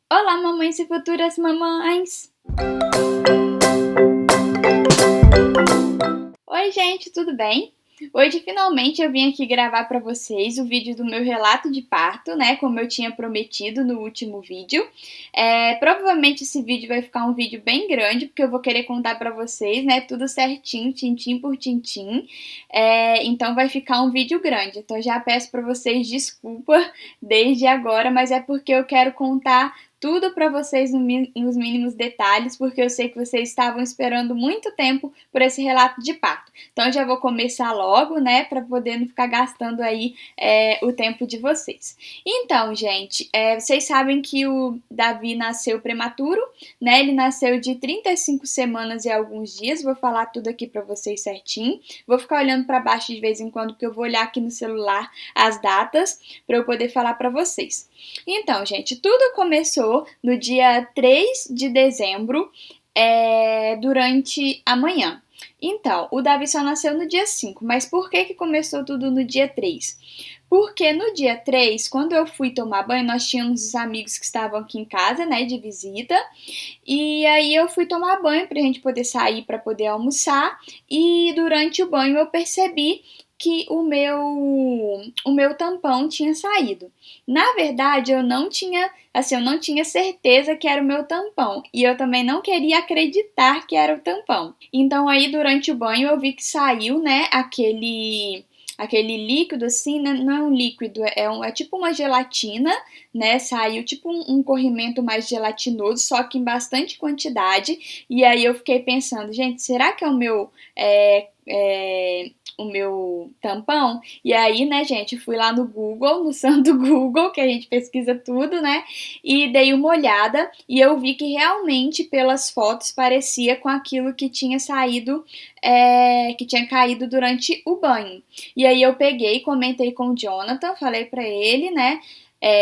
Olá, mamães e futuras mamães! Oi, gente, tudo bem? Hoje, finalmente, eu vim aqui gravar para vocês o vídeo do meu relato de parto, né? Como eu tinha prometido no último vídeo. Provavelmente esse vídeo vai ficar um vídeo bem grande, porque eu vou querer contar para vocês, né? Tudo certinho, tintim por tintim. Então vai ficar um vídeo grande. Então já peço para vocês desculpa desde agora, mas é porque eu quero contar tudo para vocês nos mínimos detalhes, porque eu sei que vocês estavam esperando muito tempo por esse relato de parto. Então eu já vou começar logo, né, para poder não ficar gastando aí o tempo de vocês. Então, gente, vocês sabem que o Davi nasceu prematuro, né? Ele nasceu de 35 semanas e alguns dias. Vou falar tudo aqui para vocês certinho. Vou ficar olhando para baixo de vez em quando, porque eu vou olhar aqui no celular as datas para eu poder falar para vocês. Então, gente, tudo começou no dia 3 de dezembro, durante a manhã. Então, o Davi só nasceu no dia 5, mas por que começou tudo no dia 3? Porque no dia 3, quando eu fui tomar banho, nós tínhamos os amigos que estavam aqui em casa, né, de visita, e aí eu fui tomar banho pra gente poder sair para poder almoçar, e durante o banho eu percebi que o meu tampão tinha saído. Na verdade, eu não tinha, assim, eu não tinha certeza que era o meu tampão, e eu também não queria acreditar que era o tampão. Então aí durante o banho eu vi que saiu, né, aquele líquido assim, né? Não é um líquido, é tipo uma gelatina, né? Saiu tipo um corrimento mais gelatinoso, só que em bastante quantidade. E aí eu fiquei pensando, gente, será que é o meu tampão? E aí, né, gente, fui lá no Google, no santo Google, que a gente pesquisa tudo, né? E dei uma olhada e eu vi que realmente pelas fotos parecia com aquilo que tinha saído, que tinha caído durante o banho. E aí eu peguei, comentei com o Jonathan, falei pra ele, né?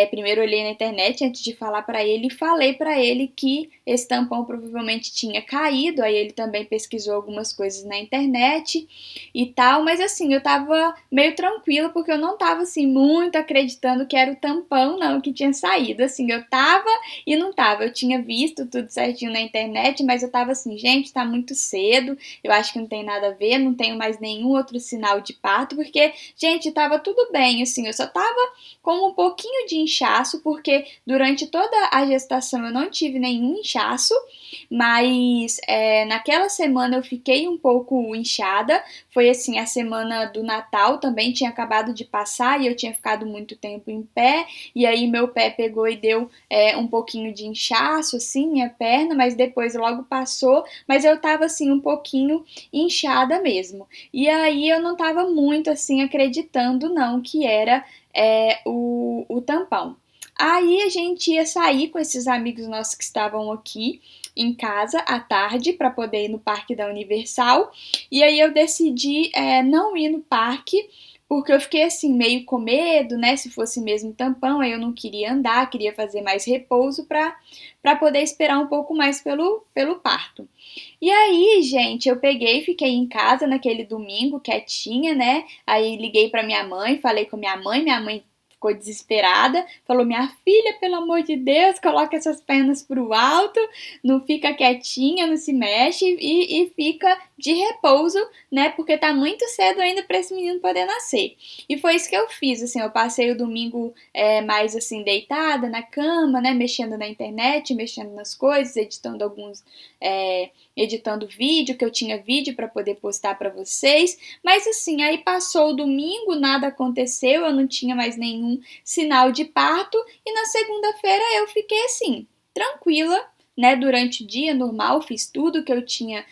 Primeiro olhei na internet antes de falar pra ele e falei pra ele que esse tampão provavelmente tinha caído. Aí ele também pesquisou algumas coisas na internet e tal, mas assim, eu tava meio tranquila porque eu não tava assim muito acreditando que era o tampão não que tinha saído. Assim, eu tava e não tava. Eu tinha visto tudo certinho na internet, mas eu tava assim, gente, tá muito cedo. Eu acho que não tem nada a ver, não tenho mais nenhum outro sinal de parto, porque, gente, tava tudo bem, assim, eu só tava com um pouquinho de inchaço, porque durante toda a gestação eu não tive nenhum inchaço, mas naquela semana eu fiquei um pouco inchada. Foi assim, a semana do Natal também tinha acabado de passar e eu tinha ficado muito tempo em pé, e aí meu pé pegou e deu um pouquinho de inchaço, assim, minha perna, mas depois logo passou, mas eu tava assim um pouquinho inchada mesmo. E aí eu não tava muito assim acreditando não que era o tampão. Aí a gente ia sair com esses amigos nossos que estavam aqui em casa à tarde para poder ir no parque da Universal. E aí eu decidi não ir no parque porque eu fiquei assim meio com medo, né? Se fosse mesmo tampão, aí eu não queria andar, queria fazer mais repouso para poder esperar um pouco mais pelo parto. E aí, gente, eu peguei, fiquei em casa naquele domingo, quietinha, né? Aí liguei pra minha mãe, falei com minha mãe ficou desesperada, falou: Minha filha, pelo amor de Deus, coloca essas pernas pro alto, não fica quietinha, não se mexe e fica de repouso, né? Porque tá muito cedo ainda pra esse menino poder nascer. E foi isso que eu fiz, assim, eu passei o domingo mais assim, deitada na cama, né? Mexendo na internet, mexendo nas coisas, editando editando vídeo, que eu tinha vídeo para poder postar para vocês, mas assim, aí passou o domingo, nada aconteceu, eu não tinha mais nenhum sinal de parto e na segunda-feira eu fiquei assim, tranquila, né, durante o dia normal, fiz tudo que eu tinha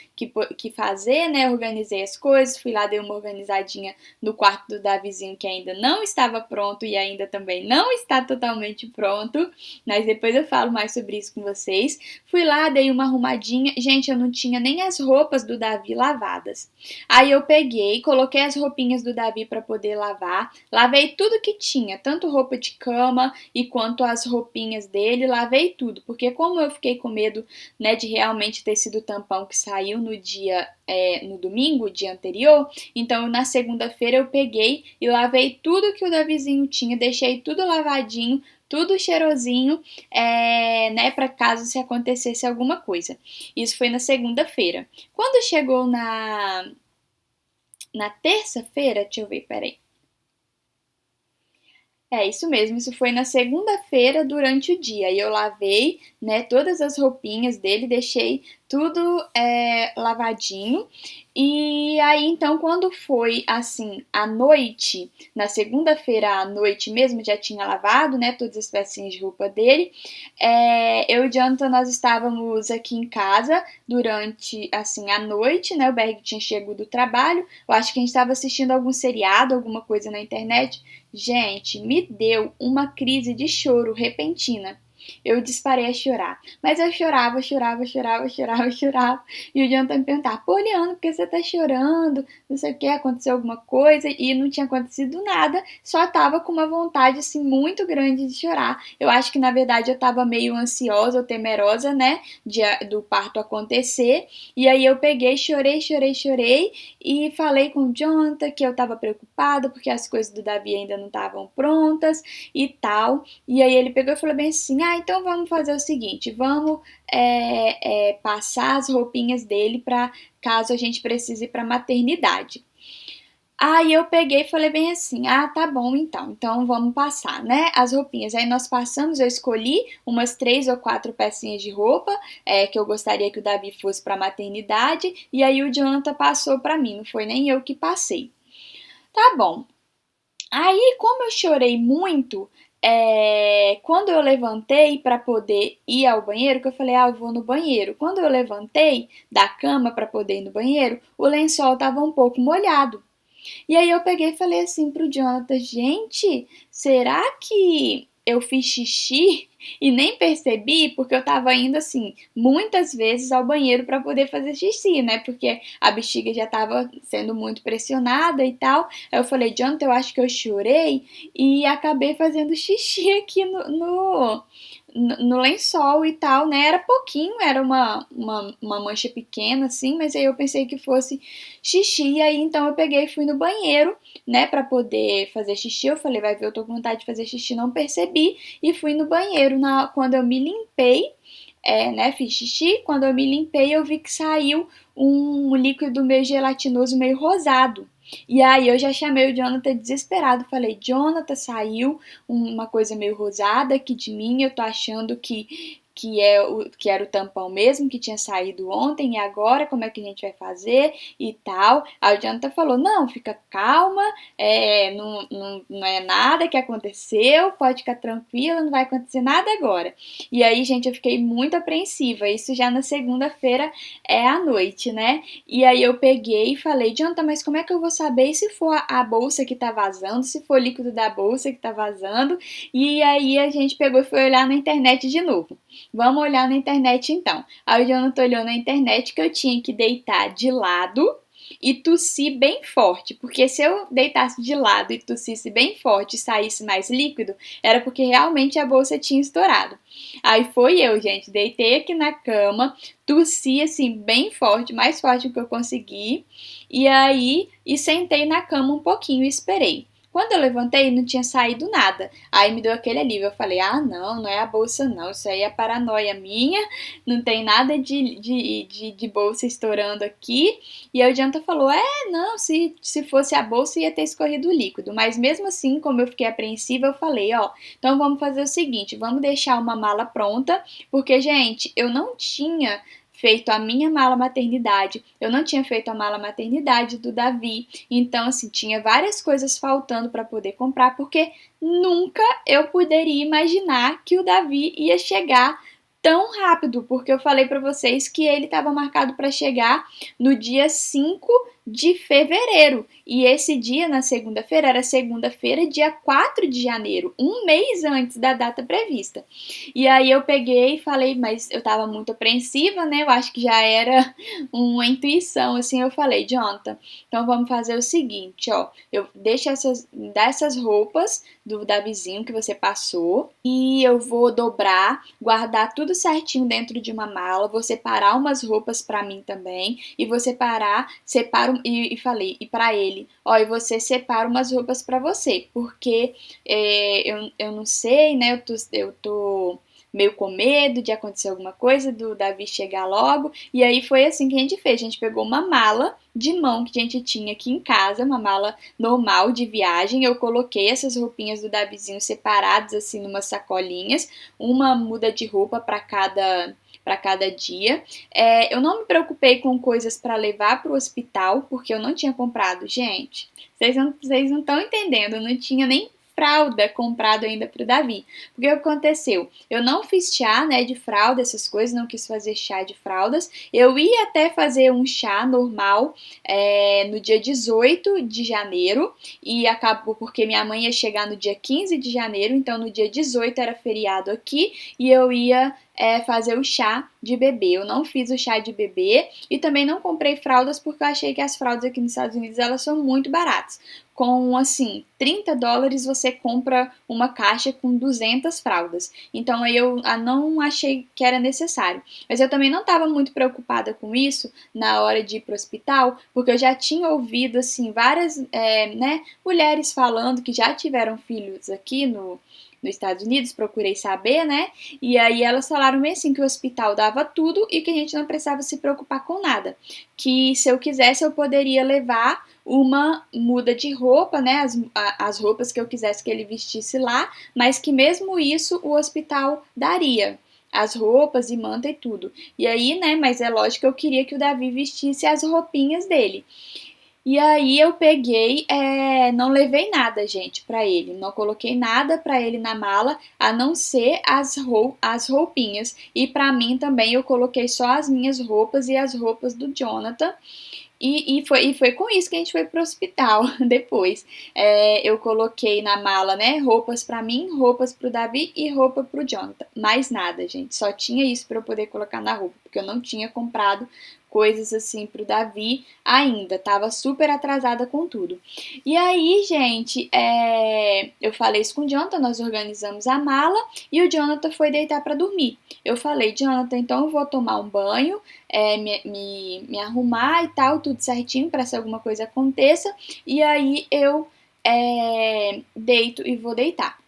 que fazer, né, organizei as coisas, fui lá, dei uma organizadinha no quarto do Davizinho que ainda não estava pronto e ainda também não está totalmente pronto, mas depois eu falo mais sobre isso com vocês. Fui lá, dei uma arrumadinha, gente, eu não tinha nem as roupas do Davi lavadas. Aí eu peguei, coloquei as roupinhas do Davi para poder lavar, lavei tudo que tinha, tanto roupa de cama e quanto as roupinhas dele, lavei tudo, porque como eu fiquei com medo, né, de realmente ter sido o tampão que saiu no domingo, dia anterior. Então, na segunda-feira eu peguei e lavei tudo que o Davizinho tinha, deixei tudo lavadinho, tudo cheirosinho, né, para caso se acontecesse alguma coisa. Isso foi na segunda-feira. Quando chegou na terça-feira, deixa eu ver, peraí. É isso mesmo, isso foi na segunda-feira durante o dia. E eu lavei, né, todas as roupinhas dele, deixei tudo lavadinho. E aí, então, quando foi assim, à noite, na segunda-feira à noite mesmo, já tinha lavado, né, todas as pecinhas de roupa dele. Eu e o Jonathan, nós estávamos aqui em casa durante, assim, a noite, né, o Berg tinha chegado do trabalho. Eu acho que a gente estava assistindo algum seriado, alguma coisa na internet. Gente, me deu uma crise de choro repentina. Eu disparei a chorar. Mas eu chorava, chorava, chorava, chorava, chorava. E o Jonathan me perguntava, pô, Liana, por que você tá chorando? Não sei o que, aconteceu alguma coisa. E não tinha acontecido nada. Só tava com uma vontade, assim, muito grande de chorar. Eu acho que, na verdade, eu tava meio ansiosa ou temerosa, né? Do parto acontecer. E aí eu peguei, chorei, chorei, chorei. E falei com o Jonathan que eu tava preocupada porque as coisas do Davi ainda não estavam prontas e tal. E aí ele pegou e falou bem assim, então vamos fazer o seguinte, vamos passar as roupinhas dele para caso a gente precise ir para maternidade. Aí eu peguei e falei bem assim, tá bom então vamos passar, né, as roupinhas. Aí nós passamos, eu escolhi umas 3 ou 4 pecinhas de roupa, que eu gostaria que o Davi fosse para maternidade, e aí o Jonathan passou para mim, não foi nem eu que passei. Tá bom. Aí, como eu chorei muito, quando eu levantei para poder ir ao banheiro, que eu falei, eu vou no banheiro. Quando eu levantei da cama para poder ir no banheiro, o lençol estava um pouco molhado. E aí eu peguei e falei assim pro Jonathan, gente, será que eu fiz xixi e nem percebi? Porque eu tava indo assim, muitas vezes ao banheiro para poder fazer xixi, né? Porque a bexiga já tava sendo muito pressionada e tal. Aí eu falei, Jonathan, eu acho que eu chorei e acabei fazendo xixi aqui no lençol e tal, né? Era pouquinho, era uma mancha pequena, assim, mas aí eu pensei que fosse xixi. E aí então eu peguei e fui no banheiro, né, pra poder fazer xixi. Eu falei, vai ver, eu tô com vontade de fazer xixi, não percebi. E fui no banheiro. Quando eu me limpei, né, fiz xixi, quando eu me limpei, eu vi que saiu um líquido meio gelatinoso, meio rosado. E aí eu já chamei o Jonathan desesperado, falei, Jonathan, saiu uma coisa meio rosada aqui de mim, eu tô achando que era o tampão mesmo, que tinha saído ontem, e agora como é que a gente vai fazer e tal. Aí o Jonathan falou, não, fica calma, não é nada que aconteceu, pode ficar tranquila, não vai acontecer nada agora. E aí, gente, eu fiquei muito apreensiva, isso já na segunda-feira à noite, né? E aí eu peguei e falei, Jonathan, mas como é que eu vou saber se for a bolsa que tá vazando, se for o líquido da bolsa que tá vazando? E aí a gente pegou e foi olhar na internet de novo. Vamos olhar na internet então. Aí o Jonathan olhou na internet que eu tinha que deitar de lado e tossir bem forte, porque se eu deitasse de lado e tossisse bem forte e saísse mais líquido, era porque realmente a bolsa tinha estourado. Aí foi eu, gente, deitei aqui na cama, tossi assim bem forte, mais forte do que eu consegui, e sentei na cama um pouquinho e esperei. Quando eu levantei, não tinha saído nada. Aí me deu aquele alívio. Eu falei, não é a bolsa não, isso aí é paranoia minha, não tem nada de bolsa estourando aqui. E aí o Jonathan falou, não, se fosse a bolsa ia ter escorrido o líquido. Mas mesmo assim, como eu fiquei apreensiva, eu falei, então vamos fazer o seguinte, vamos deixar uma mala pronta, porque, gente, eu não tinha feito a minha mala maternidade, eu não tinha feito a mala maternidade do Davi, então assim, tinha várias coisas faltando para poder comprar, porque nunca eu poderia imaginar que o Davi ia chegar tão rápido, porque eu falei para vocês que ele estava marcado para chegar no dia 5 de fevereiro. E esse dia, na segunda-feira, era segunda-feira, dia 4 de janeiro, um mês antes da data prevista. E aí eu peguei e falei, mas eu tava muito apreensiva, né? Eu acho que já era uma intuição, assim. Eu falei, Jonathan, então vamos fazer o seguinte, ó. Eu deixo dessas roupas do Davizinho que você passou e eu vou dobrar, guardar tudo certinho dentro de uma mala, vou separar umas roupas pra mim também e vou separo e falei, e pra ele, ó, e você separa umas roupas pra você, porque eu não sei, né, eu tô meio com medo de acontecer alguma coisa, do Davi chegar logo, e aí foi assim que a gente fez, a gente pegou uma mala de mão que a gente tinha aqui em casa, uma mala normal de viagem, eu coloquei essas roupinhas do Davizinho separadas assim numas sacolinhas, uma muda de roupa para cada dia. Eu não me preocupei com coisas para levar para o hospital, porque eu não tinha comprado. Gente, vocês não estão entendendo, eu não tinha nem fralda comprado ainda para o Davi. Porque o que aconteceu? Eu não fiz chá, né, de fralda, essas coisas, não quis fazer chá de fraldas. Eu ia até fazer um chá normal no dia 18 de janeiro e acabou porque minha mãe ia chegar no dia 15 de janeiro, então no dia 18 era feriado aqui e eu ia fazer o chá de bebê. Eu não fiz o chá de bebê e também não comprei fraldas porque eu achei que as fraldas aqui nos Estados Unidos elas são muito baratas. Com, assim, $30 você compra uma caixa com 200 fraldas. Então aí eu não achei que era necessário. Mas eu também não estava muito preocupada com isso na hora de ir pro hospital, porque eu já tinha ouvido, assim, várias, né, mulheres falando que já tiveram filhos aqui nos Estados Unidos, procurei saber, né? E aí elas falaram meio assim que o hospital dava tudo e que a gente não precisava se preocupar com nada. Que se eu quisesse eu poderia levar uma muda de roupa, né? As roupas que eu quisesse que ele vestisse lá, mas que mesmo isso o hospital daria. As roupas e manta e tudo. E aí, né? Mas é lógico que eu queria que o Davi vestisse as roupinhas dele. E aí eu peguei, não levei nada, gente, pra ele. Não coloquei nada pra ele na mala, a não ser as roupinhas. E pra mim também eu coloquei só as minhas roupas e as roupas do Jonathan. E foi com isso que a gente foi pro hospital depois. Eu coloquei na mala, né, roupas pra mim, roupas pro Davi e roupa pro Jonathan. Mais nada, gente. Só tinha isso pra eu poder colocar na roupa, porque eu não tinha comprado coisas assim pro Davi ainda. Tava super atrasada com tudo. E aí, gente, eu falei isso com o Jonathan, nós organizamos a mala e o Jonathan foi deitar pra dormir. Eu falei, Jonathan, então eu vou tomar um banho, me arrumar e tal, tudo certinho para se alguma coisa aconteça, e aí eu deito e vou deitar.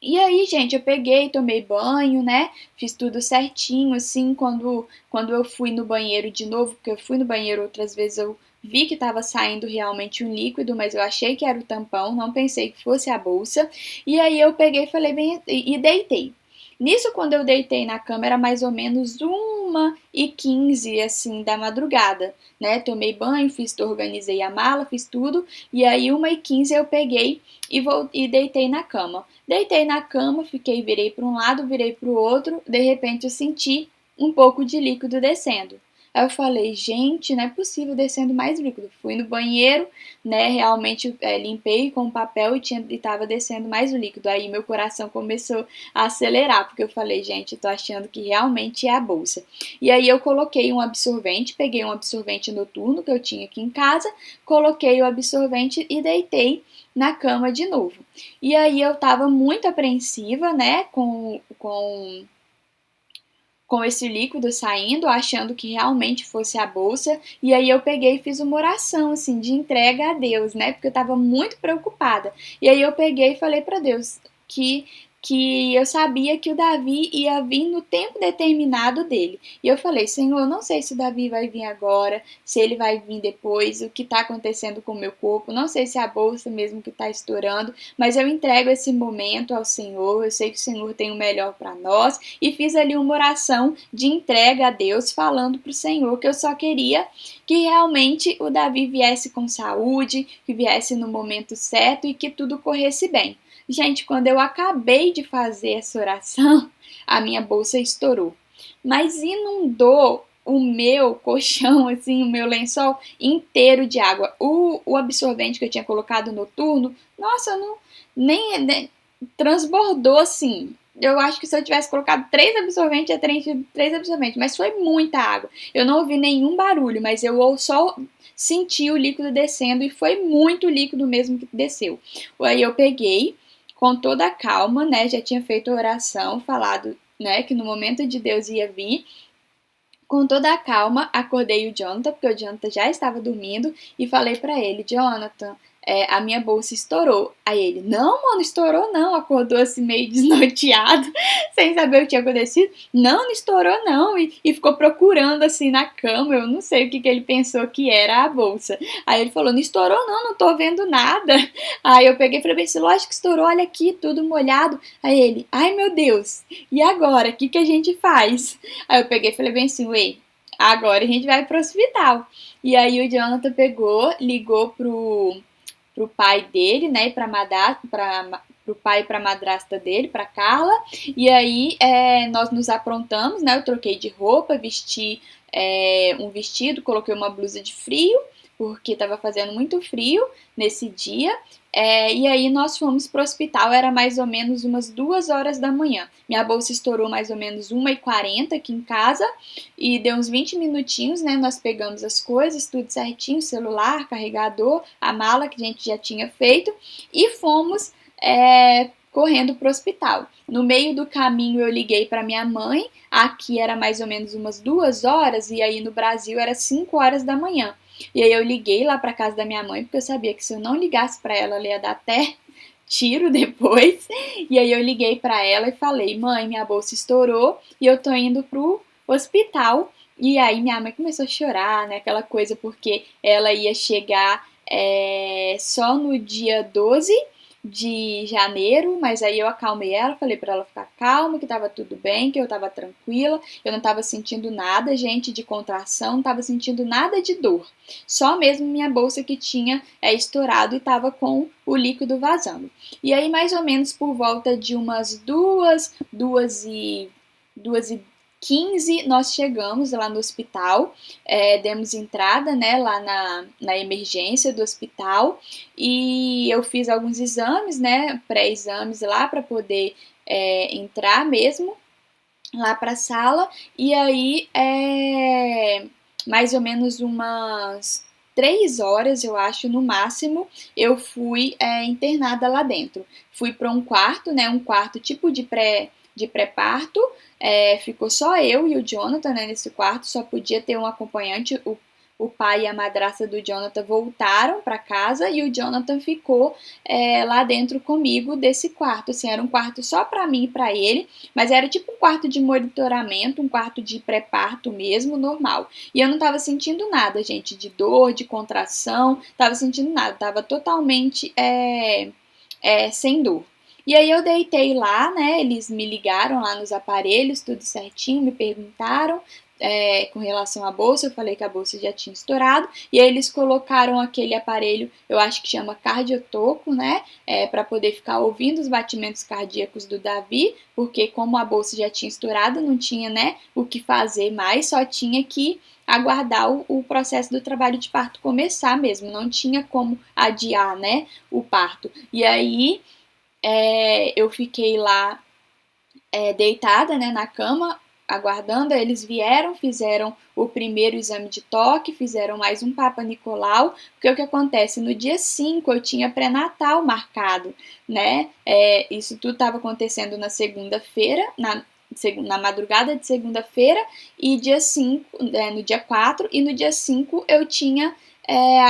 E aí, gente, eu peguei, tomei banho, né? Fiz tudo certinho, assim, quando eu fui no banheiro de novo, porque eu fui no banheiro outras vezes, eu vi que estava saindo realmente um líquido, mas eu achei que era o tampão, não pensei que fosse a bolsa. E aí eu peguei e falei bem e deitei. Nisso, quando eu deitei na cama, era mais ou menos 1h15, assim, da madrugada, né? Tomei banho, organizei a mala, fiz tudo, e aí 1h15 eu peguei e deitei na cama. Deitei na cama, virei para um lado, virei para o outro, de repente eu senti um pouco de líquido descendo. Aí eu falei, gente, não é possível descendo mais líquido. Fui no banheiro, né, realmente limpei com papel e tava descendo mais o líquido. Aí meu coração começou a acelerar, porque eu falei, gente, tô achando que realmente é a bolsa. E aí eu coloquei um absorvente, peguei um absorvente noturno que eu tinha aqui em casa, coloquei o absorvente e deitei na cama de novo. E aí eu tava muito apreensiva, né, com esse líquido saindo, achando que realmente fosse a bolsa, e aí eu peguei e fiz uma oração, assim, de entrega a Deus, né, porque eu tava muito preocupada. E aí eu peguei e falei para Deus que eu sabia que o Davi ia vir no tempo determinado dele. E eu falei, Senhor, eu não sei se o Davi vai vir agora, se ele vai vir depois, o que está acontecendo com o meu corpo, não sei se é a bolsa mesmo que está estourando, mas eu entrego esse momento ao Senhor, eu sei que o Senhor tem o melhor para nós, e fiz ali uma oração de entrega a Deus, falando para o Senhor que eu só queria que realmente o Davi viesse com saúde, que viesse no momento certo e que tudo corresse bem. Gente, quando eu acabei de fazer essa oração, a minha bolsa estourou. Mas inundou o meu colchão, assim, o meu lençol inteiro de água. O absorvente que eu tinha colocado noturno, nossa, não, nem transbordou assim. Eu acho que se eu tivesse colocado 3 absorventes, ia ter tido 3 absorventes, mas foi muita água. Eu não ouvi nenhum barulho, mas eu só senti o líquido descendo e foi muito líquido mesmo que desceu. Aí eu peguei com toda a calma, né? Já tinha feito a oração, falado, né, que no momento de Deus ia vir. Com toda a calma, acordei o Jonathan, porque o Jonathan já estava dormindo, e falei pra ele, Jonathan, a minha bolsa estourou. Aí ele, não, mano, estourou não. Acordou assim meio desnorteado, sem saber o que tinha acontecido. Não, não estourou não. E ficou procurando assim na cama. Eu não sei o que ele pensou que era a bolsa. Aí ele falou, não estourou não, não tô vendo nada. Aí eu peguei e falei assim, lógico que estourou, olha aqui, tudo molhado. Aí ele, ai meu Deus, e agora? O que a gente faz? Aí eu peguei e falei bem assim, ué, agora a gente vai pro hospital. E aí o Jonathan pegou, ligou pro pai dele, né, e pro pai e pra madrasta dele, pra Carla, e aí nós nos aprontamos, né, eu troquei de roupa, vesti um vestido, coloquei uma blusa de frio, porque estava fazendo muito frio nesse dia, e aí nós fomos pro hospital, era mais ou menos umas 2 horas da manhã. Minha bolsa estourou mais ou menos 1h40 aqui em casa, e deu uns 20 minutinhos, né? Nós pegamos as coisas, tudo certinho, celular, carregador, a mala que a gente já tinha feito, e fomos correndo pro hospital. No meio do caminho eu liguei para minha mãe, aqui era mais ou menos umas 2 horas, e aí no Brasil era 5 horas da manhã. E aí eu liguei lá para casa da minha mãe, porque eu sabia que se eu não ligasse para ela, ela ia dar até tiro depois. E aí eu liguei para ela e falei: "Mãe, minha bolsa estourou e eu tô indo pro hospital". E aí minha mãe começou a chorar, né, aquela coisa porque ela ia chegar só no dia 12 de janeiro, mas aí eu acalmei ela, falei para ela ficar calma, que tava tudo bem, que eu tava tranquila, eu não tava sentindo nada, gente, de contração, não tava sentindo nada de dor. Só mesmo minha bolsa que tinha estourado e tava com o líquido vazando. E aí, mais ou menos por volta de umas 2h15, nós chegamos lá no hospital, demos entrada, né, lá na emergência do hospital, e eu fiz alguns exames, né, pré-exames lá para poder entrar mesmo lá para a sala, e aí mais ou menos umas 3 horas, eu acho, no máximo, eu fui internada lá dentro. Fui para um quarto, né, um quarto tipo de pré-parto, ficou só eu e o Jonathan, né, nesse quarto, só podia ter um acompanhante, o pai e a madrasta do Jonathan voltaram para casa e o Jonathan ficou lá dentro comigo desse quarto. Assim, era um quarto só para mim e para ele, mas era tipo um quarto de monitoramento, um quarto de pré-parto mesmo, normal. E eu não tava sentindo nada, gente, de dor, de contração, tava sentindo nada, tava totalmente sem dor. E aí eu deitei lá, né? Eles me ligaram lá nos aparelhos, tudo certinho, me perguntaram com relação à bolsa, eu falei que a bolsa já tinha estourado, e aí eles colocaram aquele aparelho, eu acho que chama cardiotoco, né, para poder ficar ouvindo os batimentos cardíacos do Davi, porque como a bolsa já tinha estourado, não tinha, né, o que fazer mais, só tinha que aguardar o processo do trabalho de parto começar mesmo, não tinha como adiar, né, o parto. E aí eu fiquei lá deitada, né, na cama, aguardando. Eles vieram, fizeram o primeiro exame de toque, fizeram mais um Papa Nicolau, porque o que acontece? No dia 5 eu tinha pré-natal marcado, né? Isso tudo estava acontecendo na segunda-feira, na madrugada de segunda-feira, e dia 5, no dia 4, e no dia 5 eu tinha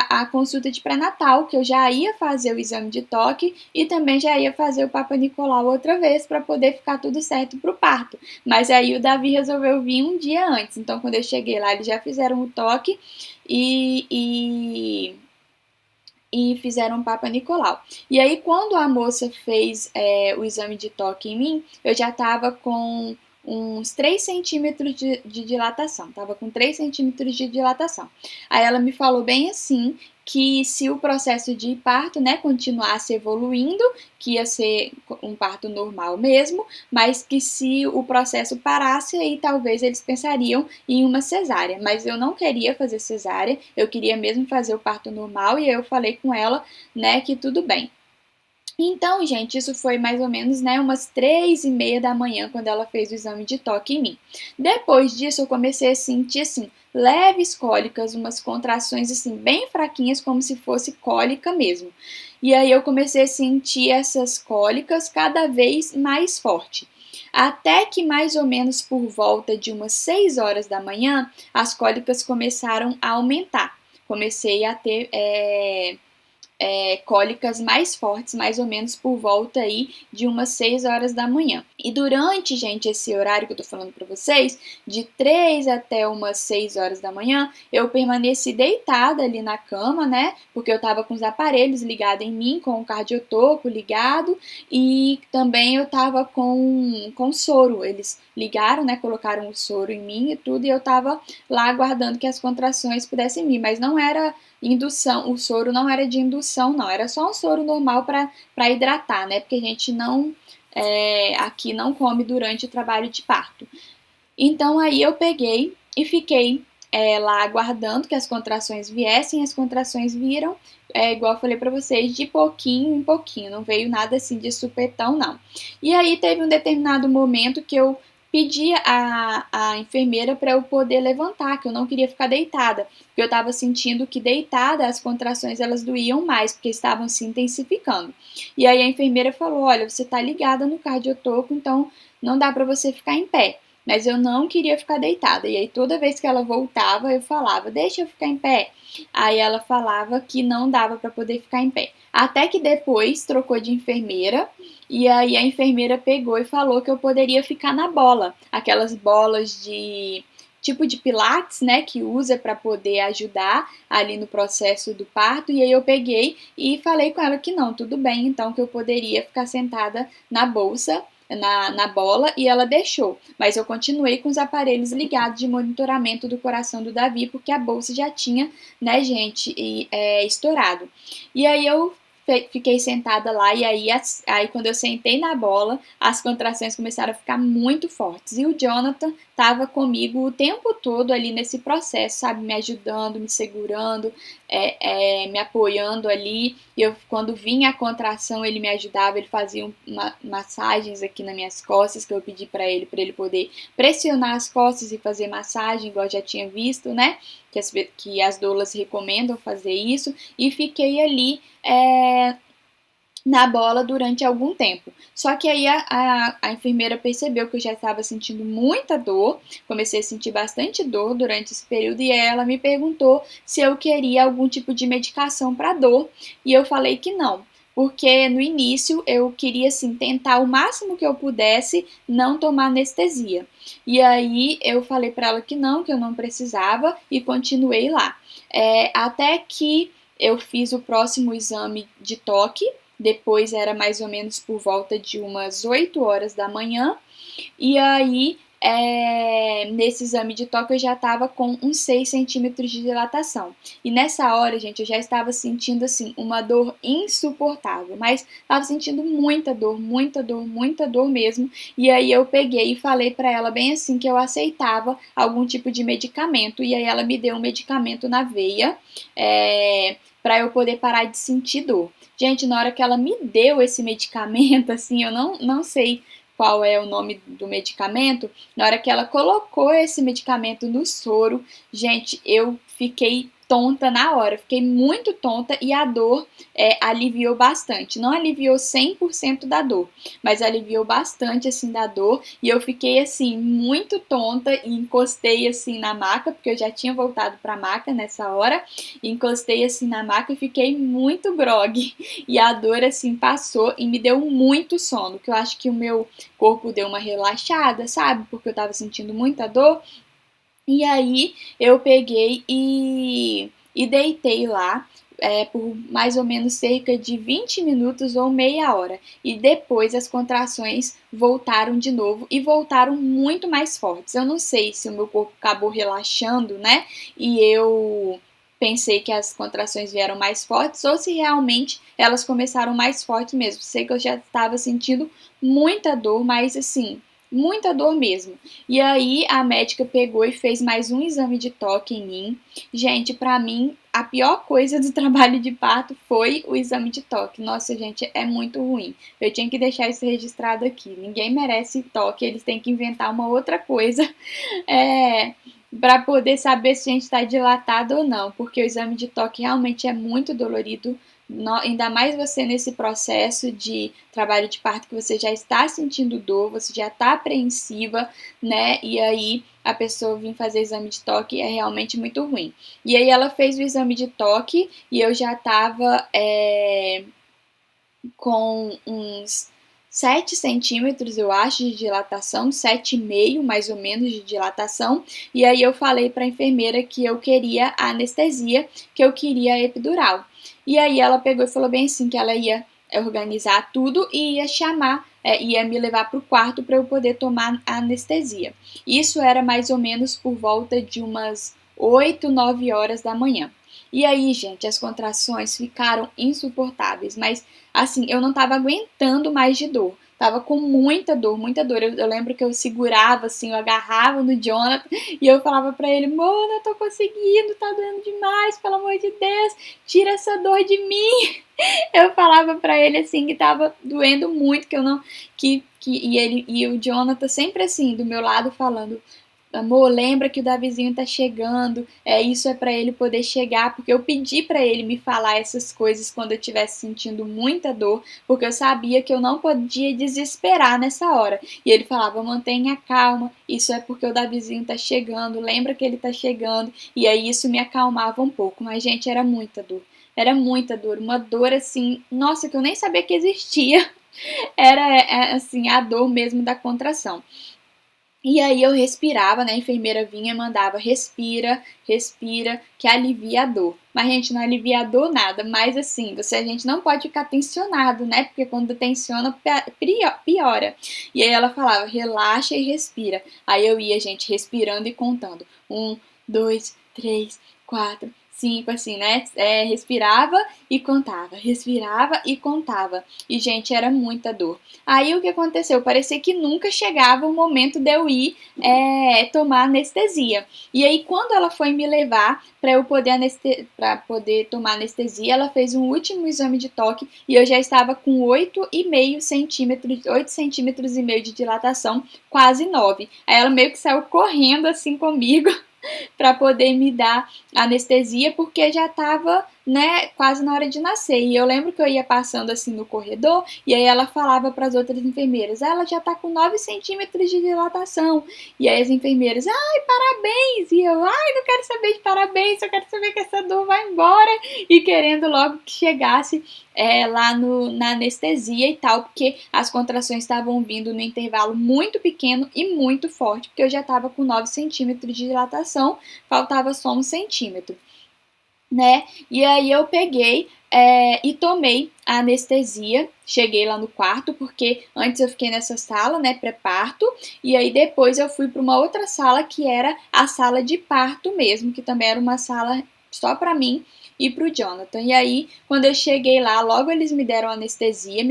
a consulta de pré-natal, que eu já ia fazer o exame de toque e também já ia fazer o Papa Nicolau outra vez para poder ficar tudo certo para o parto. Mas aí o Davi resolveu vir um dia antes, então quando eu cheguei lá eles já fizeram o toque e fizeram um Papa Nicolau. E aí, quando a moça fez o exame de toque em mim, eu já estava com uns 3 centímetros de dilatação, tava com 3 centímetros de dilatação. Aí ela me falou bem assim, que se o processo de parto, né, continuasse evoluindo, que ia ser um parto normal mesmo, mas que se o processo parasse, aí talvez eles pensariam em uma cesárea. Mas eu não queria fazer cesárea, eu queria mesmo fazer o parto normal, e aí eu falei com ela, né, que tudo bem. Então, gente, isso foi mais ou menos, né, umas 3:30 da manhã, quando ela fez o exame de toque em mim. Depois disso, eu comecei a sentir, assim, leves cólicas, umas contrações, assim, bem fraquinhas, como se fosse cólica mesmo. E aí eu comecei a sentir essas cólicas cada vez mais forte. Até que mais ou menos por volta de umas 6 horas da manhã, as cólicas começaram a aumentar. Comecei a ter cólicas mais fortes, mais ou menos por volta aí de umas 6 horas da manhã. E durante, gente, esse horário que eu tô falando pra vocês, de 3 até umas 6 horas da manhã, eu permaneci deitada ali na cama, né? Porque eu tava com os aparelhos ligados em mim, com o cardiotoco ligado, e também eu tava com soro. Eles ligaram, né? Colocaram o soro em mim e tudo, e eu tava lá aguardando que as contrações pudessem vir, mas não era indução, o soro não era de indução, não, era só um soro normal para hidratar, né? Porque a gente não aqui não come durante o trabalho de parto. Então aí eu peguei e fiquei lá aguardando que as contrações viessem, as contrações viram, igual eu falei para vocês, de pouquinho em pouquinho, não veio nada assim de supetão, não. E aí teve um determinado momento que eu pedi a enfermeira para eu poder levantar, que eu não queria ficar deitada, porque eu estava sentindo que deitada as contrações elas doíam mais, porque estavam se intensificando. E aí a enfermeira falou, olha, você está ligada no cardiotoco, então não dá para você ficar em pé. Mas eu não queria ficar deitada. E aí toda vez que ela voltava, eu falava, deixa eu ficar em pé. Aí ela falava que não dava para poder ficar em pé. Até que depois trocou de enfermeira. E aí a enfermeira pegou e falou que eu poderia ficar na bola. Aquelas bolas de tipo de pilates, né, que usa para poder ajudar ali no processo do parto. E aí eu peguei e falei com ela que não, tudo bem, então que eu poderia ficar sentada na bolsa na bola, e ela deixou. Mas eu continuei com os aparelhos ligados de monitoramento do coração do Davi, porque a bolsa já tinha, né, gente, estourado. E aí eu fiquei sentada lá, e aí quando eu sentei na bola, as contrações começaram a ficar muito fortes. E o Jonathan estava comigo o tempo todo ali nesse processo, sabe, me ajudando, me segurando, me apoiando ali. E eu, quando vinha a contração, ele me ajudava, ele fazia massagens aqui nas minhas costas, que eu pedi para ele poder pressionar as costas e fazer massagem, igual eu já tinha visto, né? Que as doulas recomendam fazer isso, e fiquei ali na bola durante algum tempo. Só que aí a enfermeira percebeu que eu já estava sentindo muita dor, comecei a sentir bastante dor durante esse período, e ela me perguntou se eu queria algum tipo de medicação para dor, e eu falei que não. Porque no início eu queria assim tentar o máximo que eu pudesse não tomar anestesia. E aí eu falei para ela que eu não precisava, e continuei lá. Até que eu fiz o próximo exame de toque, depois era mais ou menos por volta de umas 8 horas da manhã, e aí nesse exame de toque eu já estava com uns 6 centímetros de dilatação. E nessa hora, gente, eu já estava sentindo assim uma dor insuportável, mas estava sentindo muita dor, muita dor, muita dor mesmo. E aí eu peguei e falei para ela bem assim que eu aceitava algum tipo de medicamento, e aí ela me deu um medicamento na veia para eu poder parar de sentir dor. Gente, na hora que ela me deu esse medicamento, assim, eu não sei qual é o nome do medicamento, na hora que ela colocou esse medicamento no soro, gente, eu fiquei tonta na hora, fiquei muito tonta, e a dor aliviou bastante. Não aliviou 100% da dor, mas aliviou bastante assim da dor, e eu fiquei assim muito tonta e encostei assim na maca, porque eu já tinha voltado para a maca nessa hora, encostei assim na maca e fiquei muito grogue, e a dor assim passou e me deu muito sono, que eu acho que o meu corpo deu uma relaxada, sabe? Porque eu tava sentindo muita dor. E aí eu peguei e deitei lá. por mais ou menos cerca de 20 minutos ou meia hora. E depois as contrações voltaram de novo e voltaram muito mais fortes. Eu não sei se o meu corpo acabou relaxando, né? E eu pensei que as contrações vieram mais fortes ou se realmente elas começaram mais fortes mesmo. Sei que eu já estava sentindo muita dor, mas assim, muita dor mesmo. E aí a médica pegou e fez mais um exame de toque em mim. Gente, pra mim, a pior coisa do trabalho de parto foi o exame de toque. Nossa, gente, é muito ruim. Eu tinha que deixar isso registrado aqui. Ninguém merece toque, eles têm que inventar uma outra coisa para poder saber se a gente está dilatado ou não, porque o exame de toque realmente é muito dolorido. Ainda mais você nesse processo de trabalho de parto que você já está sentindo dor, você já está apreensiva, né? E aí a pessoa vir fazer exame de toque é realmente muito ruim. E aí ela fez o exame de toque e eu já estava com uns 7 centímetros, eu acho, de dilatação, 7,5 mais ou menos de dilatação. E aí eu falei para a enfermeira que eu queria a anestesia, que eu queria a epidural. E aí ela pegou e falou bem assim que ela ia organizar tudo e ia chamar, ia me levar para o quarto para eu poder tomar a anestesia. Isso era mais ou menos por volta de umas 8, 9 horas da manhã. E aí, gente, as contrações ficaram insuportáveis, mas assim, eu não tava aguentando mais de dor. Tava com muita dor, muita dor. Eu lembro que eu segurava, assim, eu agarrava no Jonathan e eu falava pra ele, mano, eu tô conseguindo, tá doendo demais, pelo amor de Deus, tira essa dor de mim. Eu falava pra ele, assim, que tava doendo muito, que eu não... e o Jonathan sempre assim, do meu lado, falando, amor, lembra que o Davizinho tá chegando, isso é para ele poder chegar, porque eu pedi para ele me falar essas coisas quando eu estivesse sentindo muita dor, porque eu sabia que eu não podia desesperar nessa hora. E ele falava, mantenha calma, isso é porque o Davizinho tá chegando, lembra que ele tá chegando, e aí isso me acalmava um pouco, mas gente, era muita dor. Era muita dor, uma dor assim, nossa, que eu nem sabia que existia. Era assim, a dor mesmo da contração. E aí eu respirava, né? A enfermeira vinha e mandava respira, respira, que alivia a dor. Mas, gente, não alivia a dor nada. Mas assim, a gente não pode ficar tensionado, né? Porque quando tensiona, piora. E aí ela falava, relaxa e respira. Aí eu ia, gente, respirando e contando. 1, 2, 3, 4, 5, assim, né? Respirava e contava, respirava e contava. E, gente, era muita dor. Aí o que aconteceu? Parecia que nunca chegava o momento de eu ir tomar anestesia. E aí, quando ela foi me levar para eu poder tomar anestesia, ela fez um último exame de toque e eu já estava com 8,5 centímetros, 8 centímetros e meio de dilatação, quase 9. Aí ela meio que saiu correndo assim comigo para poder me dar anestesia, porque já estava, né, quase na hora de nascer. E eu lembro que eu ia passando assim no corredor e aí ela falava para as outras enfermeiras, ela já está com 9 centímetros de dilatação. E aí as enfermeiras, ai, parabéns! E eu, ai, não quero saber de parabéns, só quero saber que essa dor vai embora. E querendo logo que chegasse lá na anestesia e tal, porque as contrações estavam vindo no intervalo muito pequeno e muito forte, porque eu já estava com 9 centímetros de dilatação, faltava só 1 centímetro, né? E aí eu peguei e tomei a anestesia, cheguei lá no quarto, porque antes eu fiquei nessa sala, né, pré-parto, e aí depois eu fui para uma outra sala que era a sala de parto mesmo, que também era uma sala só para mim e pro Jonathan. E aí, quando eu cheguei lá, logo eles me deram anestesia,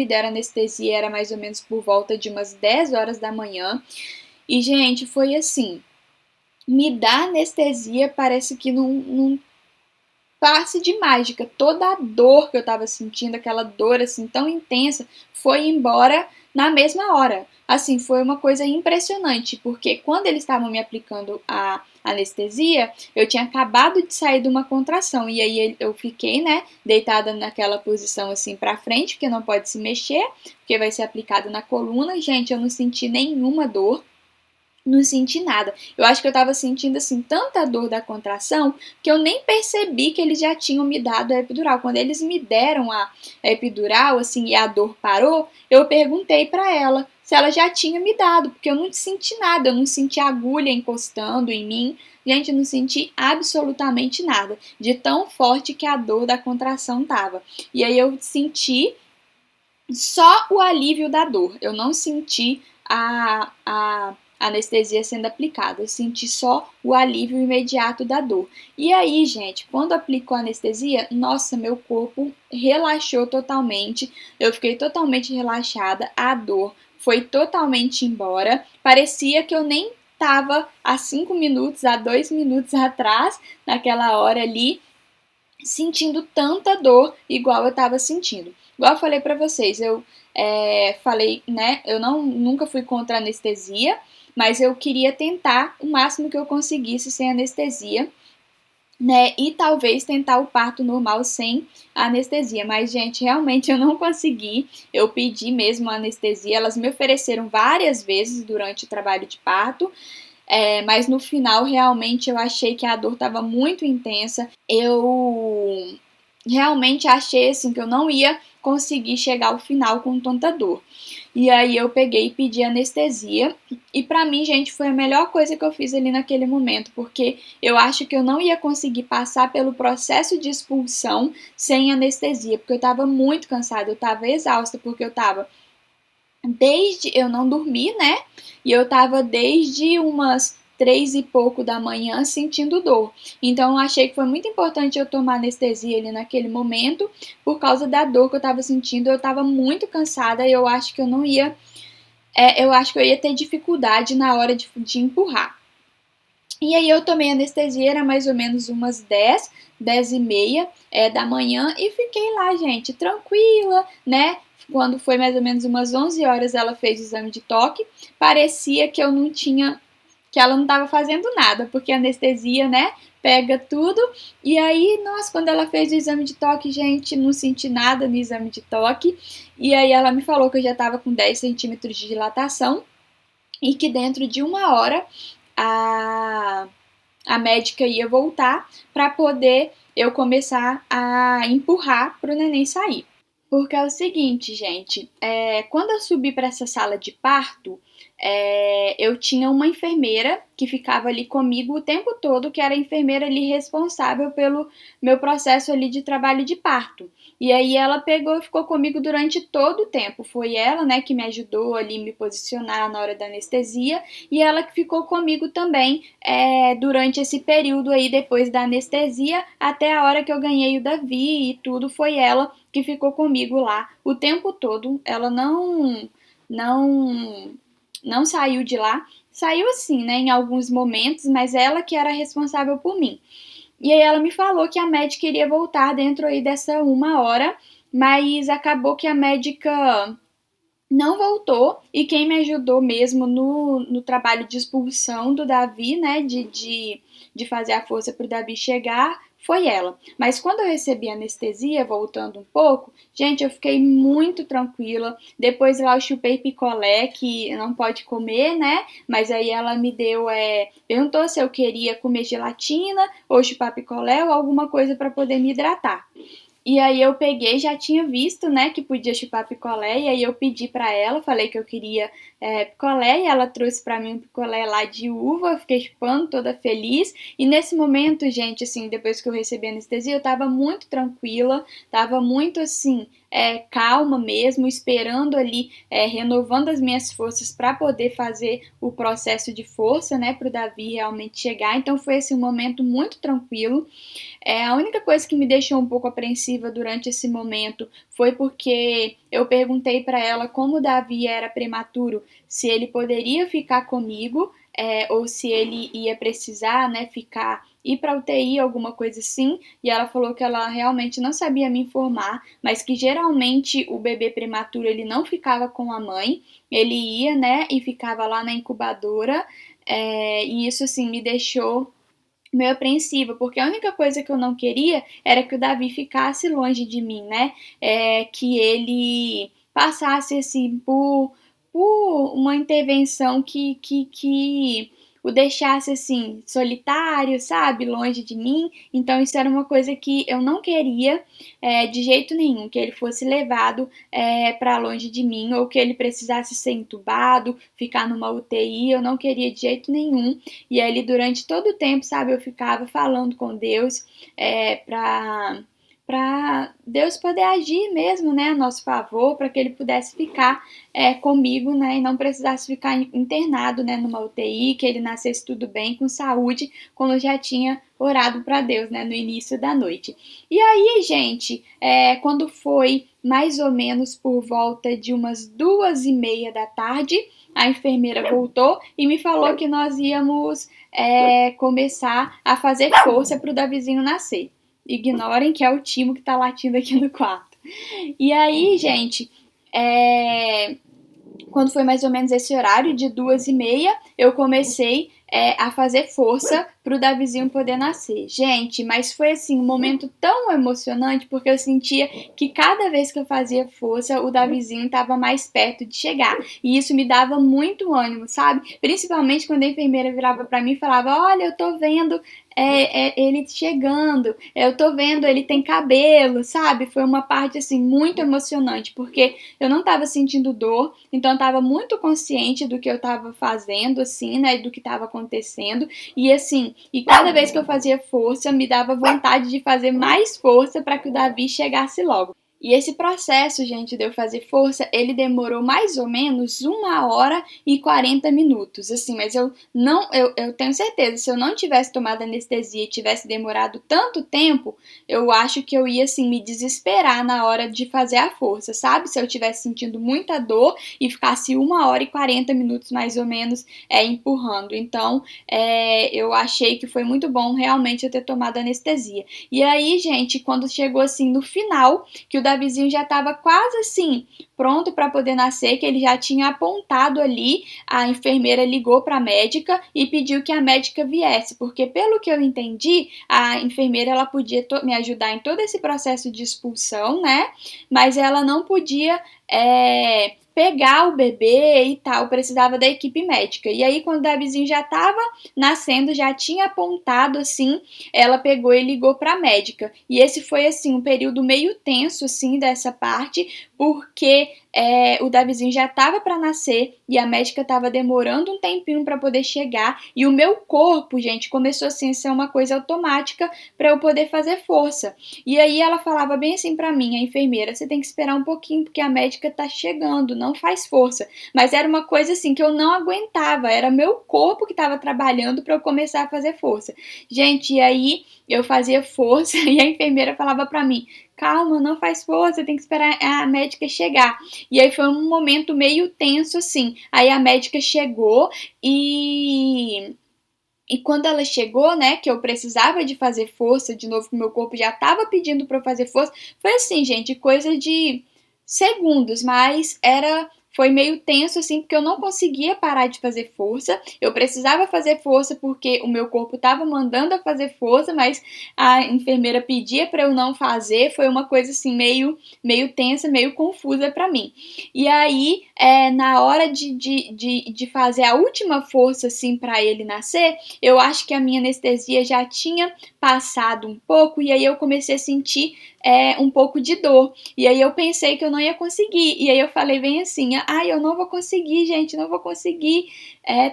era mais ou menos por volta de umas 10 horas da manhã. E, gente, foi assim, me dá anestesia, parece que não passe de mágica. Toda a dor que eu tava sentindo, aquela dor assim tão intensa, foi embora na mesma hora. Assim, foi uma coisa impressionante, porque quando eles estavam me aplicando a anestesia, eu tinha acabado de sair de uma contração e aí eu fiquei, né, deitada naquela posição assim para frente, porque não pode se mexer, porque vai ser aplicado na coluna. Gente, eu não senti nenhuma dor. Não senti nada. Eu acho que eu tava sentindo, assim, tanta dor da contração que eu nem percebi que eles já tinham me dado a epidural. Quando eles me deram a epidural, assim, e a dor parou, eu perguntei pra ela se ela já tinha me dado, porque eu não senti nada, eu não senti agulha encostando em mim. Gente, eu não senti absolutamente nada, de tão forte que a dor da contração tava. E aí eu senti só o alívio da dor. Eu não senti a anestesia sendo aplicada. Eu senti só o alívio imediato da dor. E aí, gente, quando aplicou a anestesia, nossa, meu corpo relaxou totalmente. Eu fiquei totalmente relaxada. A dor foi totalmente embora. Parecia que eu nem estava há 5 minutos, há 2 minutos atrás, naquela hora ali, sentindo tanta dor igual eu estava sentindo. Igual eu falei pra vocês, eu falei, né? Eu nunca fui contra anestesia, mas eu queria tentar o máximo que eu conseguisse sem anestesia, né? E talvez tentar o parto normal sem anestesia. Mas, gente, realmente eu não consegui. Eu pedi mesmo a anestesia. Elas me ofereceram várias vezes durante o trabalho de parto. Mas no final realmente eu achei que a dor estava muito intensa. Eu realmente achei assim que eu não ia conseguir chegar ao final com tanta dor. E aí eu peguei e pedi anestesia. E pra mim, gente, foi a melhor coisa que eu fiz ali naquele momento, porque eu acho que eu não ia conseguir passar pelo processo de expulsão sem anestesia, porque eu tava muito cansada, eu tava exausta, porque eu tava desde eu não dormi, né? E eu tava desde umas 3 e pouco da manhã sentindo dor. Então eu achei que foi muito importante eu tomar anestesia ali naquele momento, por causa da dor que eu tava sentindo. Eu tava muito cansada e eu acho que eu não ia. Eu acho que eu ia ter dificuldade na hora de empurrar. E aí eu tomei anestesia, era mais ou menos umas 10, 10 e meia da manhã, e fiquei lá, gente, tranquila, né? Quando foi mais ou menos umas 11 horas, ela fez o exame de toque. Parecia que eu não tinha, que ela não estava fazendo nada, porque a anestesia, né, pega tudo. E aí, nossa, quando ela fez o exame de toque, gente, não senti nada no exame de toque. E aí ela me falou que eu já estava com 10 centímetros de dilatação e que dentro de 1 hora a, a médica ia voltar para poder eu começar a empurrar para o neném sair. Porque é o seguinte, gente, quando eu subi para essa sala de parto, eu tinha uma enfermeira que ficava ali comigo o tempo todo, que era a enfermeira ali responsável pelo meu processo ali de trabalho de parto. E aí ela pegou e ficou comigo durante todo o tempo. Foi ela, né, que me ajudou ali me posicionar na hora da anestesia, e ela que ficou comigo também durante esse período aí depois da anestesia até a hora que eu ganhei o Davi e tudo. Foi ela que ficou comigo lá o tempo todo. Ela não não saiu de lá. Saiu assim, né, em alguns momentos, mas ela que era responsável por mim. E aí ela me falou que a médica iria voltar dentro aí dessa 1 hora, mas acabou que a médica não voltou, e quem me ajudou mesmo no trabalho de expulsão do Davi, né, de fazer a força para o Davi chegar, foi ela. Mas quando eu recebi anestesia, voltando um pouco, gente, eu fiquei muito tranquila. Depois lá eu chupei picolé, que não pode comer, né? Mas aí ela me deu, perguntou se eu queria comer gelatina ou chupar picolé ou alguma coisa para poder me hidratar. E aí eu peguei, já tinha visto, né, que podia chupar picolé, e aí eu pedi pra ela, falei que eu queria picolé, e ela trouxe pra mim um picolé lá de uva, eu fiquei chupando, toda feliz. E nesse momento, gente, assim, depois que eu recebi a anestesia, eu tava muito tranquila, tava muito, assim, calma mesmo, esperando ali, renovando as minhas forças para poder fazer o processo de força, né, pro Davi realmente chegar. Então foi, assim, um momento muito tranquilo. A única coisa que me deixou um pouco apreensiva durante esse momento foi porque eu perguntei para ela como o Davi era prematuro, se ele poderia ficar comigo, ou se ele ia precisar, né, ir para UTI, alguma coisa assim. E ela falou que ela realmente não sabia me informar, mas que geralmente o bebê prematuro ele não ficava com a mãe, ele ia, né, e ficava lá na incubadora. E isso assim me deixou meio apreensiva, porque a única coisa que eu não queria era que o Davi ficasse longe de mim, né? Que ele passasse assim uma intervenção que o deixasse assim, solitário, sabe? Longe de mim. Então, isso era uma coisa que eu não queria de jeito nenhum, que ele fosse levado para longe de mim, ou que ele precisasse ser entubado, ficar numa UTI. Eu não queria de jeito nenhum. E ali, durante todo o tempo, sabe, eu ficava falando com Deus para Deus poder agir mesmo, né, a nosso favor, para que ele pudesse ficar comigo, né, e não precisasse ficar internado, né, numa UTI, que ele nascesse tudo bem, com saúde, como eu já tinha orado para Deus, né, no início da noite. E aí, gente, quando foi mais ou menos por volta de umas 2h30 da tarde, a enfermeira voltou e me falou que nós íamos começar a fazer força para o Davizinho nascer. Ignorem que é o Timo que tá latindo aqui no quarto. E aí, gente, quando foi mais ou menos esse horário de 2h30, eu comecei a fazer força pro Davizinho poder nascer. Gente, mas foi assim um momento tão emocionante, porque eu sentia que cada vez que eu fazia força, o Davizinho estava mais perto de chegar. E isso me dava muito ânimo, sabe? Principalmente quando a enfermeira virava para mim e falava: olha, eu tô vendo ele chegando, eu tô vendo, ele tem cabelo, sabe? Foi uma parte assim muito emocionante, porque eu não tava sentindo dor, então eu tava muito consciente do que eu tava fazendo, assim, né, do que tava acontecendo, e assim, e cada vez que eu fazia força, me dava vontade de fazer mais força para que o Davi chegasse logo. E esse processo, gente, de eu fazer força, ele demorou mais ou menos 1h40 minutos, assim, mas eu tenho certeza, se eu não tivesse tomado anestesia e tivesse demorado tanto tempo, eu acho que eu ia, assim, me desesperar na hora de fazer a força, sabe? Se eu tivesse sentindo muita dor e ficasse 1h40 minutos, mais ou menos, empurrando. Então, eu achei que foi muito bom, realmente, eu ter tomado anestesia. E aí, gente, quando chegou, assim, no final, que o Davizinho já estava quase assim pronto para poder nascer, que ele já tinha apontado ali, a enfermeira ligou para a médica e pediu que a médica viesse, porque pelo que eu entendi, a enfermeira ela podia me ajudar em todo esse processo de expulsão, né? Mas ela não podia pegar o bebê e tal, precisava da equipe médica. E aí, quando o Davizinho já estava nascendo, já tinha apontado assim, ela pegou e ligou para a médica. E esse foi assim um período meio tenso assim dessa parte, porque o Davizinho já estava para nascer e a médica estava demorando um tempinho para poder chegar, e o meu corpo, gente, começou assim a ser uma coisa automática para eu poder fazer força. E aí ela falava bem assim para mim, a enfermeira: você tem que esperar um pouquinho porque a médica tá chegando, não faz força. Mas era uma coisa assim que eu não aguentava, era meu corpo que estava trabalhando para eu começar a fazer força. Gente, e aí eu fazia força e a enfermeira falava para mim: calma, não faz força, tem que esperar a médica chegar. E aí foi um momento meio tenso assim. Aí a médica chegou e quando ela chegou, né, que eu precisava de fazer força, de novo que meu corpo já estava pedindo para eu fazer força, foi assim, gente, coisa de segundos, mas foi meio tenso assim, porque eu não conseguia parar de fazer força. Eu precisava fazer força porque o meu corpo estava mandando eu fazer força, mas a enfermeira pedia para eu não fazer. Foi uma coisa assim meio tensa, meio confusa para mim. E aí, na hora de fazer a última força assim para ele nascer, eu acho que a minha anestesia já tinha passado um pouco, e aí eu comecei a sentir um pouco de dor. E aí eu pensei que eu não ia conseguir. E aí eu falei bem assim: ai, eu não vou conseguir, gente, não vou conseguir.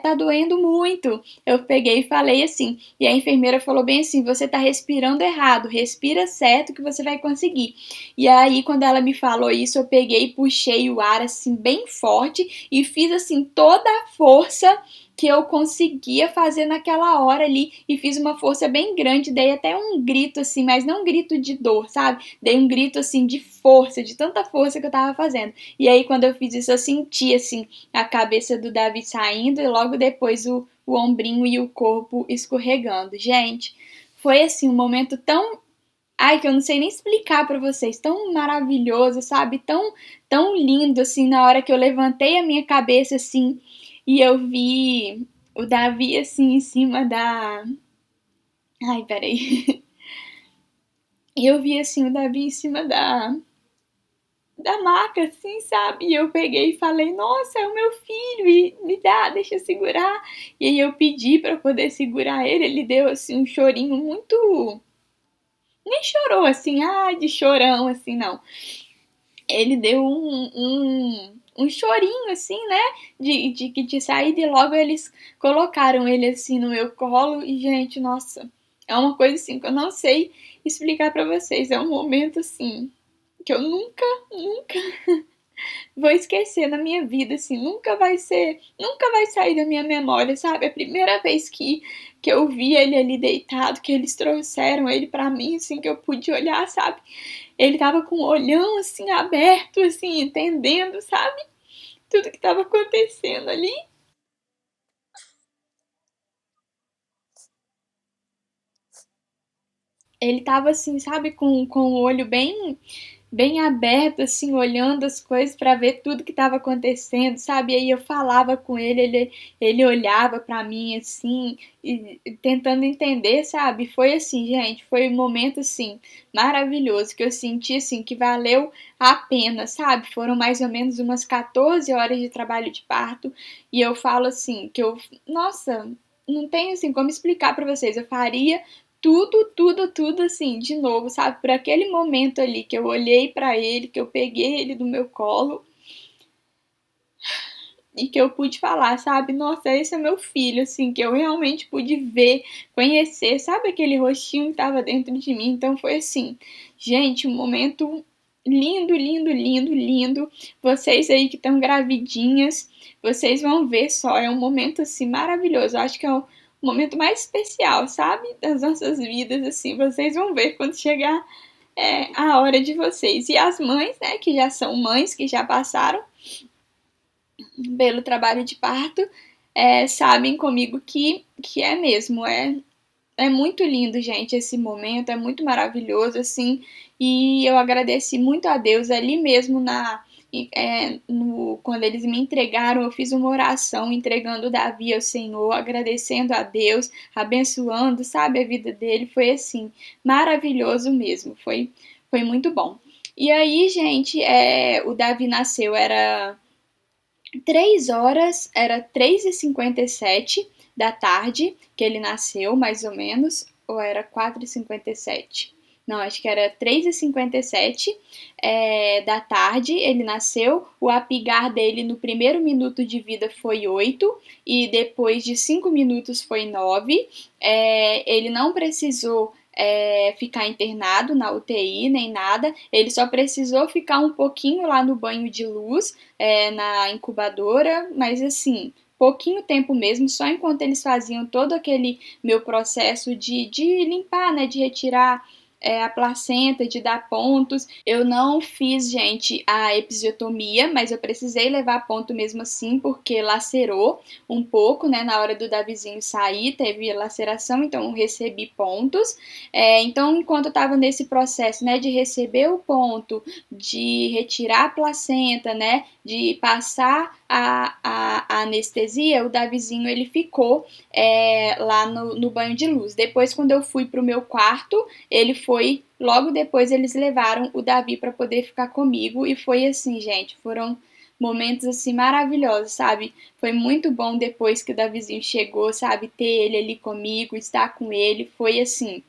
Tá doendo muito. Eu peguei e falei assim. E a enfermeira falou bem assim: você tá respirando errado, respira certo que você vai conseguir. E aí, quando ela me falou isso, eu peguei e puxei o ar assim, bem forte, e fiz assim toda a força que eu conseguia fazer naquela hora ali, e fiz uma força bem grande, dei até um grito assim, mas não um grito de dor, sabe? Dei um grito assim de força, de tanta força que eu tava fazendo. E aí quando eu fiz isso, eu senti assim a cabeça do Davi saindo e logo depois o ombrinho e o corpo escorregando. Gente, foi assim um momento tão, ai, que eu não sei nem explicar pra vocês, tão maravilhoso, sabe? Tão lindo assim, na hora que eu levantei a minha cabeça assim, e eu vi o Davi assim em cima da. Ai, peraí. E eu vi assim o Davi em cima da maca, assim, sabe? E eu peguei e falei, nossa, é o meu filho, e me dá, deixa eu segurar. E aí eu pedi pra poder segurar ele deu, assim, um chorinho muito... Nem chorou, assim, de chorão, assim, não. Ele deu um chorinho, assim, né? De saída e logo eles colocaram ele, assim, no meu colo. E, gente, nossa, é uma coisa, assim, que eu não sei explicar pra vocês. É um momento, assim, que eu nunca vou esquecer na minha vida, assim, nunca vai sair da minha memória, sabe? A primeira vez que eu vi ele ali deitado, que eles trouxeram ele pra mim, assim, que eu pude olhar, sabe? Ele tava com o olhão, assim, aberto, assim, entendendo, sabe? Tudo que tava acontecendo ali. Ele tava assim, sabe, com o olho bem aberto, assim, olhando as coisas para ver tudo que estava acontecendo, sabe? E aí eu falava com ele olhava para mim assim, tentando entender, sabe? Foi assim, gente, foi um momento assim maravilhoso que eu senti assim que valeu a pena, sabe? Foram mais ou menos umas 14 horas de trabalho de parto e eu falo assim que eu, nossa, não tenho assim como explicar para vocês. Eu faria tudo assim, de novo, sabe? Por aquele momento ali que eu olhei pra ele, que eu peguei ele do meu colo e que eu pude falar, sabe? Nossa, esse é meu filho, assim, que eu realmente pude ver, conhecer, sabe aquele rostinho que tava dentro de mim? Então foi assim, gente, um momento lindo. Vocês aí que estão gravidinhas, vocês vão ver só, é um momento assim maravilhoso. Eu acho que é o momento mais especial, sabe? Das nossas vidas, assim. Vocês vão ver quando chegar a hora de vocês. E as mães, né, que já são mães, que já passaram pelo trabalho de parto, sabem comigo que é mesmo, é muito lindo, gente, esse momento, é muito maravilhoso, assim, e eu agradeci muito a Deus ali mesmo quando eles me entregaram, eu fiz uma oração entregando o Davi ao Senhor, agradecendo a Deus, abençoando, sabe, a vida dele, foi assim, maravilhoso mesmo, foi muito bom. E aí, gente, o Davi nasceu, era 3 horas, era 3h57 da tarde que ele nasceu, mais ou menos, ou era 4h57? Não, acho que era 3h57 da tarde ele nasceu. O apigar dele no primeiro minuto de vida foi 8 e depois de 5 minutos foi 9. Ele não precisou ficar internado na UTI nem nada, ele só precisou ficar um pouquinho lá no banho de luz, na incubadora, mas assim, pouquinho tempo mesmo, só enquanto eles faziam todo aquele meu processo de limpar, né, de retirar a placenta, de dar pontos. Eu não fiz, gente, a episiotomia, mas eu precisei levar ponto mesmo assim, porque lacerou um pouco, né, na hora do Davizinho sair, teve laceração, então eu recebi pontos. Então, enquanto eu estava nesse processo, né, de receber o ponto, de retirar a placenta, né, de passar a anestesia, o Davizinho ele ficou lá no banho de luz. Depois, quando eu fui pro meu quarto, ele foi. Logo depois, eles levaram o Davi para poder ficar comigo e foi assim, gente. Foram momentos assim maravilhosos, sabe? Foi muito bom depois que o Davizinho chegou, sabe? Ter ele ali comigo, estar com ele, foi assim,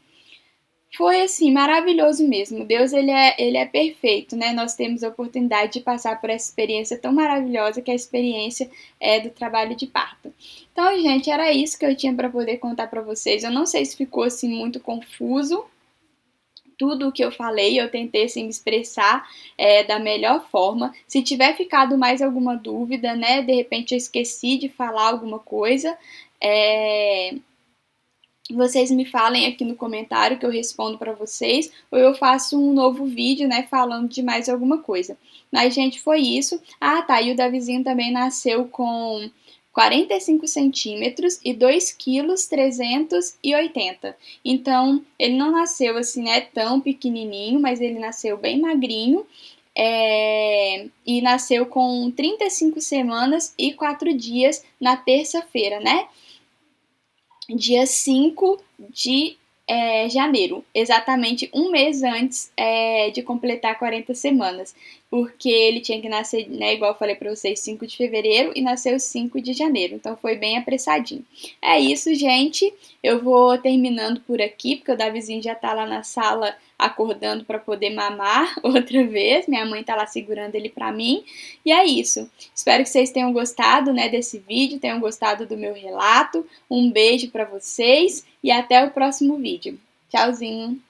maravilhoso mesmo. Deus, ele é perfeito, né? Nós temos a oportunidade de passar por essa experiência tão maravilhosa que é a experiência do trabalho de parto. Então, gente, era isso que eu tinha para poder contar para vocês. Eu não sei se ficou assim muito confuso. Tudo o que eu falei, eu tentei assim, me expressar da melhor forma. Se tiver ficado mais alguma dúvida, né? De repente eu esqueci de falar alguma coisa, vocês me falem aqui no comentário que eu respondo para vocês, ou eu faço um novo vídeo, né, falando de mais alguma coisa. Mas, gente, foi isso. Ah, tá, e o Davizinho também nasceu com 45 centímetros e 2,380 kg. Então, ele não nasceu assim, né, tão pequenininho, mas ele nasceu bem magrinho. E nasceu com 35 semanas e 4 dias na terça-feira, né? Dia 5 de janeiro, exatamente um mês antes de completar 40 semanas, porque ele tinha que nascer, né, igual eu falei pra vocês, 5 de fevereiro e nasceu 5 de janeiro, então foi bem apressadinho. É isso, gente, eu vou terminando por aqui, porque o Davizinho já tá lá na sala acordando para poder mamar outra vez, minha mãe tá lá segurando ele pra mim, e é isso. Espero que vocês tenham gostado, né, desse vídeo, tenham gostado do meu relato, um beijo pra vocês e até o próximo vídeo. Tchauzinho!